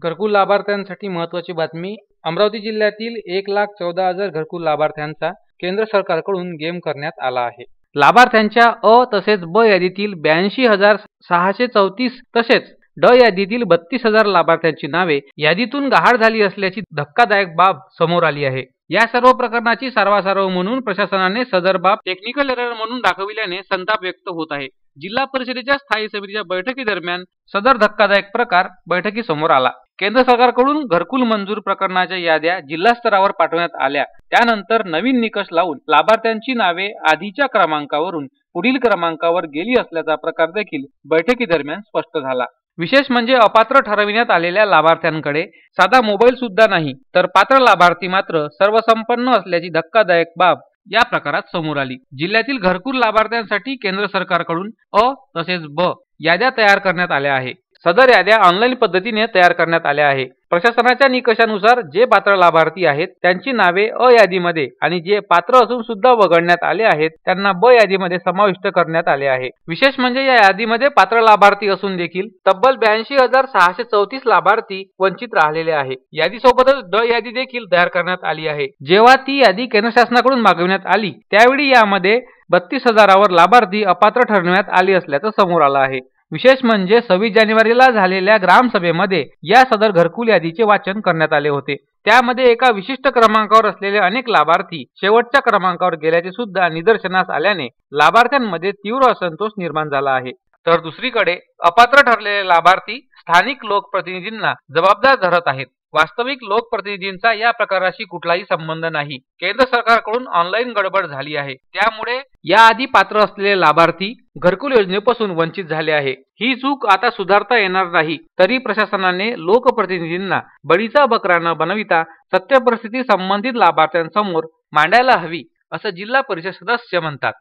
घरकुल लाभार्थ्यांसाठी महत्त्वाची बातमी. अमरावती जिल्ह्यातील 1,14,000 घरकुल लाभार्थ्यांचा केंद्र सरकारकडून गेम करण्यात आला आहे. लाभार्थ्यांच्या अ तसेच ब यादीतील 82,634 तसेच ड यादीतील 32,000 लाभार्थ्यांची नावे यादीतून गहाळ झाली असल्याची धक्कादायक बाब समोर आली आहे. या सर्व प्रकरणाची सारवासारव म्हणून प्रशासनाने सदर बाब टेक्निकल एरर म्हणून दाखविल्याने संताप व्यक्त होत आहे. जिल्हा परिषदेच्या स्थायी समितीच्या बैठकीदरम्यान सदर धक्कादायक प्रकार बैठकीसमोर आला. केंद्र सरकारकडून घरकुल मंजूर प्रकरणाच्या याद्या जिल्हा स्तरावर पाठवण्यात आल्या. त्यानंतर नवीन निकष लावून लाभार्थ्यांची नावे आधीच्या क्रमांकावरून पुढील क्रमांकावर गेली असल्याचा प्रकार देखील बैठकीदरम्यान स्पष्ट झाला. विशेष म्हणजे अपात्र ठरविण्यात आलेल्या लाभार्थ्यांकडे साधा मोबाईल सुद्धा नाही, तर पात्र लाभार्थी मात्र सर्वसंपन्न असल्याची धक्कादायक बाब या प्रकारात समोर आली. जिल्ह्यातील घरकुल लाभार्थ्यांसाठी केंद्र सरकारकडून अ तसेच ब याद्या तयार करण्यात आल्या आहे. सदर याद्या ऑनलाईन पद्धतीने तयार करण्यात आल्या आहे. प्रशासनाच्या निकषानुसार जे पात्र लाभार्थी आहेत त्यांची नावे अ यादीमध्ये आणि जे पात्र असून सुद्धा वगळण्यात आले आहेत त्यांना ब यादीमध्ये समाविष्ट करण्यात आले आहे. विशेष म्हणजे या यादीमध्ये पात्र लाभार्थी असून देखील तब्बल 82,634 लाभार्थी वंचित राहिलेले आहे. यादीसोबतच ड यादी देखील तयार करण्यात आली आहे. जेव्हा ती यादी केंद्र शासनाकडून मागविण्यात आली त्यावेळी यामध्ये 32,000वर लाभार्थी अपात्र ठरवण्यात आले असल्याचं समोर आलं आहे. विशेष म्हणजे 26 जानेवारीला झालेल्या ग्रामसभेमध्ये या सदर घरकुल यादीचे वाचन करण्यात आले होते. त्यामध्ये एका विशिष्ट क्रमांकावर असलेले अनेक लाभार्थी शेवटच्या क्रमांकावर गेल्याचे सुद्धा निदर्शनास आल्याने लाभार्थ्यांमध्ये तीव्र असंतोष निर्माण झाला आहे. तर दुसरीकडे अपात्र ठरलेले लाभार्थी स्थानिक लोकप्रतिनिधींना जबाबदार धरत आहेत. वास्तविक लोकप्रतिनिधींचा या प्रकाराशी कुठलाही संबंध नाही. केंद्र सरकारकडून ऑनलाईन गडबड झाली आहे. त्यामुळे याआधी पात्र असलेले लाभार्थी घरकुल योजनेपासून वंचित झाले आहे. ही चूक आता सुधारता येणार नाही. तरी प्रशासनाने लोकप्रतिनिधींना बळीचा बकरा न बनविता सत्य परिस्थिती संबंधित लाभार्थ्यांसमोर मांडायला हवी असं जिल्हा परिषद सदस्य म्हणतात.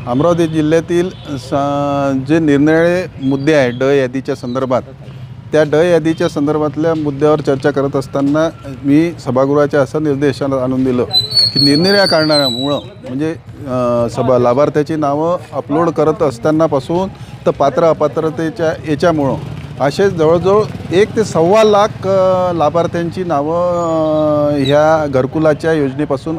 अमरावती जिल्ह्यातील जे निर्णय मुद्दे आहेत ड यादीच्या संदर्भात, त्या ड यादीच्या संदर्भातल्या मुद्द्यावर चर्चा करत असताना मी सभागृहाच्या असं निर्देशन आणून दिलं की निरनिराळ्या कारणामुळं म्हणजे लाभार्थ्याची नावं अपलोड करत असतानापासून तर पात्र अपात्रतेच्या याच्यामुळं असे जवळजवळ 1 ते 1.25 लाख लाभार्थ्यांची नावं ह्या घरकुलाच्या योजनेपासून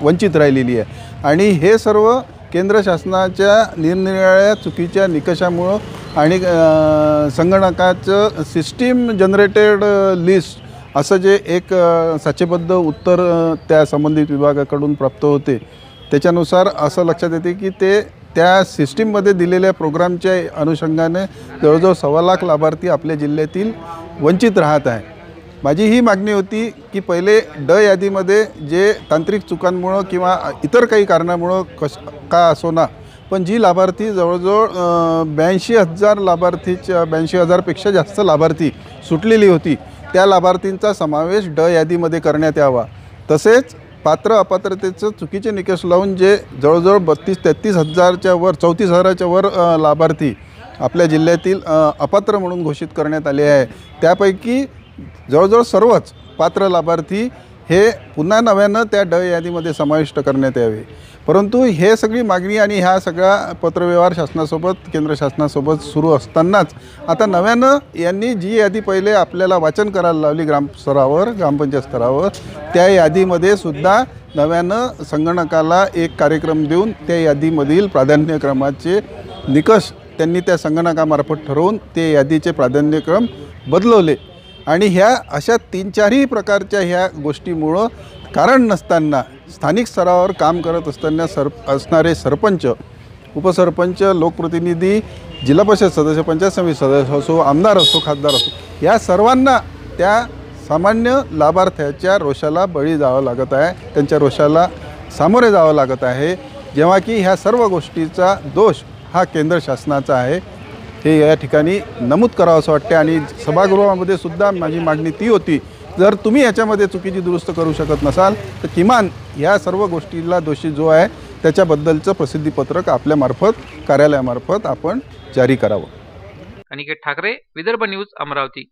वंचित राहिलेली आहे. आणि हे सर्व केंद्र शासनाच्या निरनिराळ्या चुकीच्या निकषामुळं आणि संगणकाचं सिस्टीम जनरेटेड लिस्ट असं जे एक साचेबद्ध उत्तर त्या संबंधित विभागाकडून प्राप्त होते त्याच्यानुसार असं लक्षात येते की ते त्या सिस्टीममध्ये दिलेल्या प्रोग्रामच्या अनुषंगाने जवळजवळ 1.25 लाख लाभार्थी आपल्या जिल्ह्यातील वंचित राहत आहे. माझी ही मागणी होती की पहिले ड यादीमध्ये जे तांत्रिक चुकांमुळं किंवा इतर काही कारणामुळं का असो ना, पण जी लाभार्थी जवळजवळ 82,000 लाभार्थीच्या 82,000पेक्षा जास्त लाभार्थी सुटलेली होती त्या लाभार्थींचा समावेश ड यादीमध्ये करण्यात यावा. तसेच पात्र अपात्रतेचं चुकीचे निकष लावून जे जवळजवळ 32-33 हजारच्या वर 34,000च्या वर लाभार्थी आपल्या जिल्ह्यातील अपात्र म्हणून घोषित करण्यात आले आहे, त्यापैकी जवळजवळ सर्वच पात्र लाभार्थी हे पुन्हा नव्यानं त्या ड यादीमध्ये समाविष्ट करण्यात यावे. परंतु हे सगळी मागणी आणि ह्या सगळ्या पत्रव्यवहार शासनासोबत केंद्र शासनासोबत सुरू असतानाच आता नव्यानं यांनी जी यादी पहिले आपल्याला वाचन करायला लावली ग्रामस्तरावर ग्रामपंचायत स्तरावर, त्या यादीमध्ये सुद्धा नव्यानं संगणकाला एक कार्यक्रम देऊन त्या यादीमधील प्राधान्यक्रमाचे निकष त्यांनी त्या संगणकामार्फत ठरवून ते यादीचे प्राधान्यक्रम बदलवले. आणि ह्या अशा 3-4ही प्रकारच्या ह्या गोष्टीमुळं कारण नसताना स्थानिक स्तरावर काम करत असताना असणारे सरपंच, उपसरपंच, लोकप्रतिनिधी, जिल्हा परिषद सदस्य, पंचायत समिती सदस्य असो, आमदार असो, खासदार असो, या सर्वांना त्या सामान्य लाभार्थ्याच्या रोषाला बळी जावं लागत आहे, त्यांच्या रोषाला सामोरे जावं लागत आहे. जेव्हा की ह्या सर्व गोष्टीचा दोष हा केंद्र शासनाचा आहे हे या ठिकाणी नमूद करावं असं वाटते. आणि सभागृहामध्ये सुद्धा माझी मागणी ती होती, जर तुम्ही याच्यामध्ये चुकीची दुरुस्त करू शकत नसाल तर किमान या सर्व गोष्टीला दोषी जो आहे त्याच्याबद्दलचं प्रसिद्धीपत्रक आपल्यामार्फत कार्यालयामार्फत आपण जारी करावं. अनिकेत ठाकरे, विदर्भ न्यूज, अमरावती.